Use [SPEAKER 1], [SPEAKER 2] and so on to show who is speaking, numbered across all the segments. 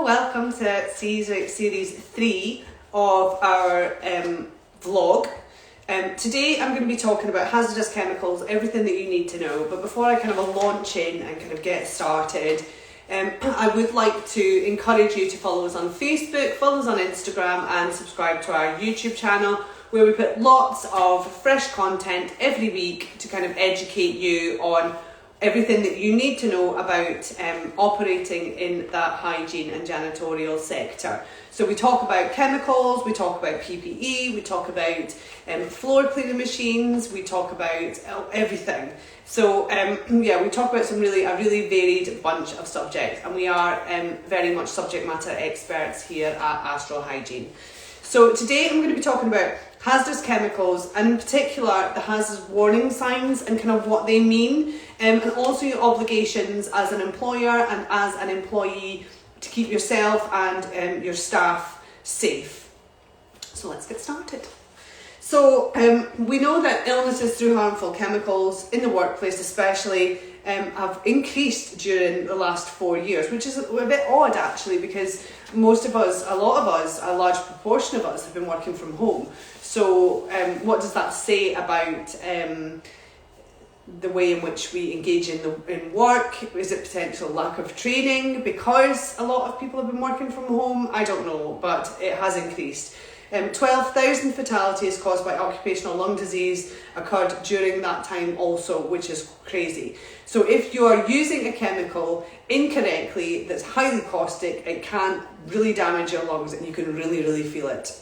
[SPEAKER 1] welcome to series 3 of our vlog. Today I'm going to be talking about hazardous chemicals, everything that you need to know. But before I kind of launch in and kind of get started, I would like to encourage you to follow us on Facebook, follow us on Instagram and subscribe to our YouTube channel, where we put lots of fresh content every week to kind of educate you on everything that you need to know about operating in that hygiene and janitorial sector. So we talk about chemicals, we talk about PPE, we talk about floor cleaning machines, we talk about everything. So yeah, we talk about a really varied bunch of subjects, and we are very much subject matter experts here at Astral Hygiene. So today I'm going to be talking about hazardous chemicals, and in particular the hazard warning signs and kind of what they mean, and also your obligations as an employer and as an employee to keep yourself and your staff safe. So let's get started. So we know that illnesses through harmful chemicals in the workplace especially have increased during the last 4 years, which is a bit odd actually, because most of us, a large proportion of us have been working from home. So what does that say about the way in which we engage in work? Is it potential lack of training because a lot of people have been working from home? I don't know, but it has increased. 12,000 fatalities caused by occupational lung disease occurred during that time also, which is crazy. So if you are using a chemical incorrectly that's highly caustic, it can really damage your lungs and you can really feel it.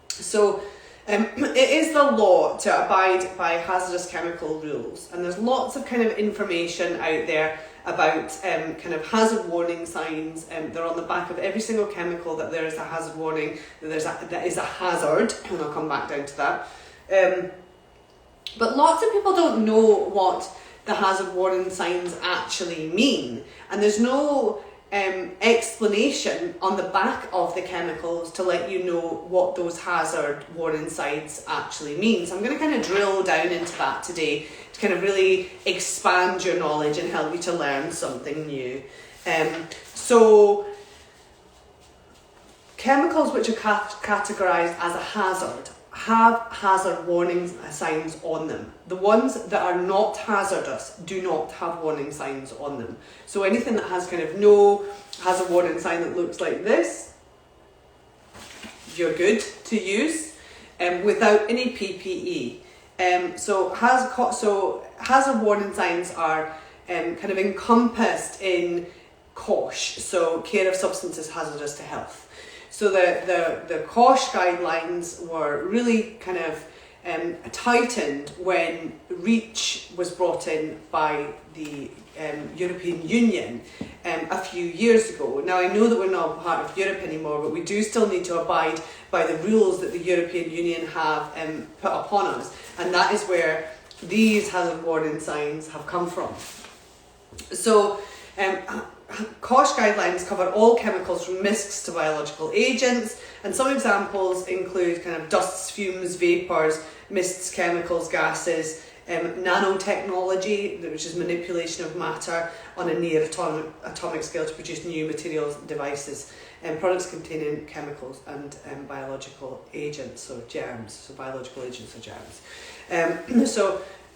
[SPEAKER 1] So it is the law to abide by hazardous chemical rules, and there's lots of kind of information out there about kind of hazard warning signs. They're on the back of every single chemical, that there is a hazard warning, that is a hazard, and I'll come back down to that. But lots of people don't know what the hazard warning signs actually mean, and there's no explanation on the back of the chemicals to let you know what those hazard warning signs actually mean. So I'm going to kind of drill down into that today to kind of really expand your knowledge and help you to learn something new. So chemicals which are categorised as a hazard have hazard warning signs on them. The ones that are not hazardous do not have warning signs on them. So anything that has kind of no hazard warning sign that looks like this, you're good to use without any PPE. So hazard warning signs are kind of encompassed in COSHH, so care of substances hazardous to health. So the COSHH guidelines were really kind of tightened when REACH was brought in by the European Union a few years ago. Now I know that we're not part of Europe anymore, but we do still need to abide by the rules that the European Union have put upon us, and that is where these hazard warning signs have come from. So COSHH guidelines cover all chemicals from mists to biological agents, and some examples include kind of dusts, fumes, vapours, mists, chemicals, gases, nanotechnology, which is manipulation of matter on a near atomic scale to produce new materials and devices, and products containing chemicals and biological agents, so germs, so biological agents or germs.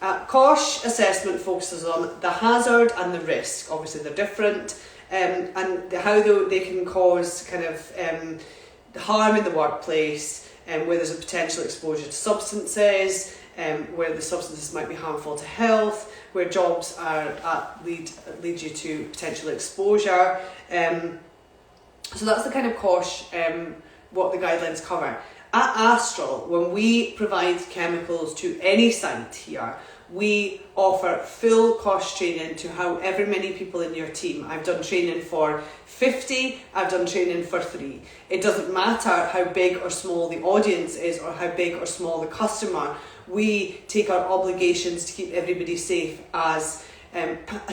[SPEAKER 1] COSHH assessment focuses on the hazard and the risk. Obviously they're different, and how they can cause kind of harm in the workplace, where there's a potential exposure to substances, where the substances might be harmful to health, where jobs lead you to potential exposure. So that's the kind of COSHH, what the guidelines cover. At Astral, when we provide chemicals to any site here, we offer full COSHH training to however many people in your team. I've done training for 50, I've done training for 3. It doesn't matter how big or small the audience is or how big or small the customer. We take our obligations to keep everybody safe as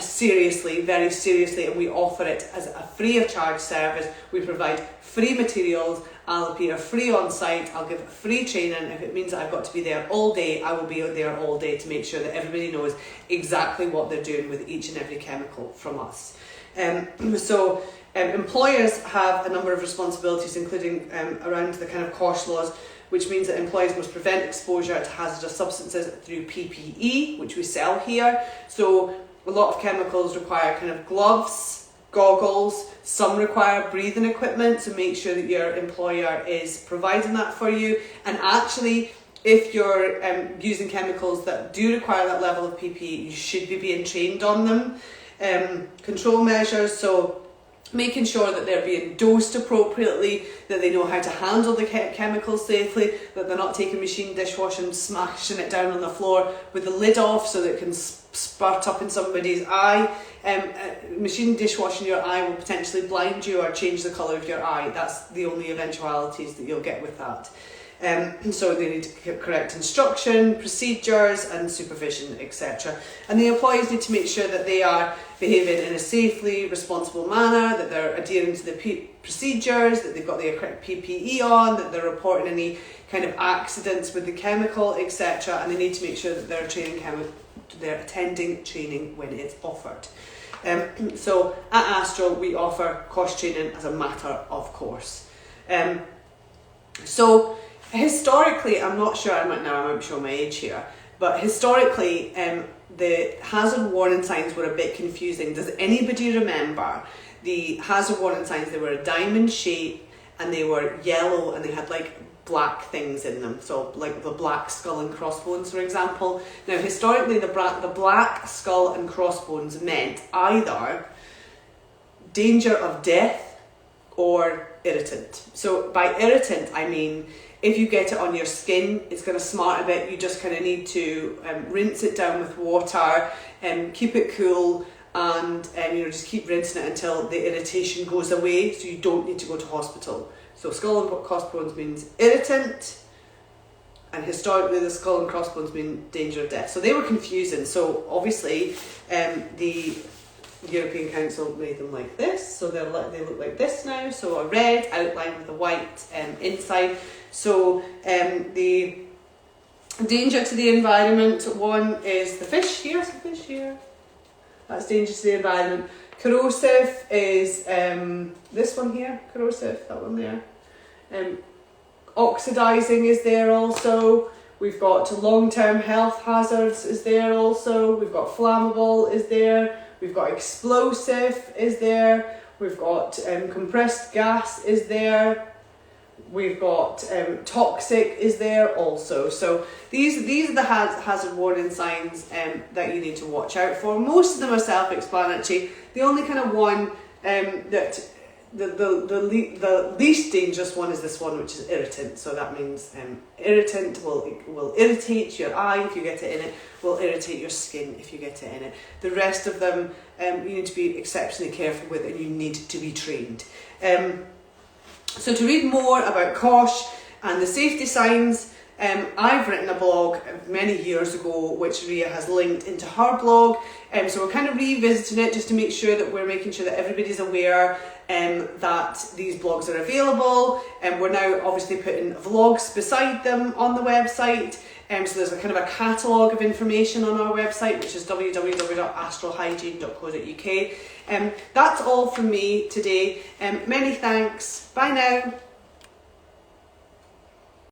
[SPEAKER 1] seriously, very seriously, and we offer it as a free of charge service. We provide free materials, I'll appear free on site, I'll give free training. If it means that I've got to be there all day, I will be there all day to make sure that everybody knows exactly what they're doing with each and every chemical from us. So Employers have a number of responsibilities, including around the kind of COSHH laws, which means that employees must prevent exposure to hazardous substances through PPE, which we sell here. So a lot of chemicals require kind of gloves, goggles, some require breathing equipment, so make sure that your employer is providing that for you. And actually, if you're using chemicals that do require that level of PPE, you should be being trained on them. Control measures, so making sure that they're being dosed appropriately, that they know how to handle the chemicals safely, that they're not taking machine dishwashing and smashing it down on the floor with the lid off so that it can spurt up in somebody's eye. Machine dishwashing your eye will potentially blind you or change the colour of your eye. That's the only eventualities that you'll get with that. So they need to get correct instruction, procedures and supervision, etc. And the employees need to make sure that they are behaving in a safely responsible manner, that they're adhering to the procedures, that they've got the correct PPE on, that they're reporting any kind of accidents with the chemical, etc. And they need to make sure that they're attending training when it's offered. So at Astral we offer COSHH training as a matter of course. So historically, I'm not sure, I might be showing my age here, but historically the hazard warning signs were a bit confusing. Does anybody remember the hazard warning signs? They were a diamond shape and they were yellow and they had like black things in them, so like the black skull and crossbones, for example. Now historically the black skull and crossbones meant either danger of death or irritant. So by irritant I mean if you get it on your skin, it's going to smart a bit. You just kind of need to rinse it down with water and keep it cool, and just keep rinsing it until the irritation goes away, so you don't need to go to hospital. So skull and crossbones means irritant, and historically the skull and crossbones mean danger of death. So they were confusing. So obviously the European Council made them like this, so they look like this now. So a red outline with a white inside. So the danger to the environment one is the fish here. So fish here. That's danger to the environment. Corrosive is this one here. Corrosive, that one there. Oxidizing is there also. We've got long-term health hazards is there also. We've got flammable is there. We've got explosive is there. We've got compressed gas is there. We've got toxic is there also. So these are the hazard warning signs that you need to watch out for. Most of them are self-explanatory. The only kind of one that the least dangerous one is this one, which is irritant. So that means irritant will irritate your eye if you get it in it, will irritate your skin if you get it in it. The rest of them you need to be exceptionally careful with, and you need to be trained. So to read more about COSHH and the safety signs, I've written a blog many years ago which Ria has linked into her blog, so we're kind of revisiting it just to make sure that we're making sure that everybody's aware that these blogs are available, and we're now obviously putting vlogs beside them on the website. So there's a kind of a catalogue of information on our website, which is www.astralhygiene.co.uk. That's all from me today. Many thanks. Bye now.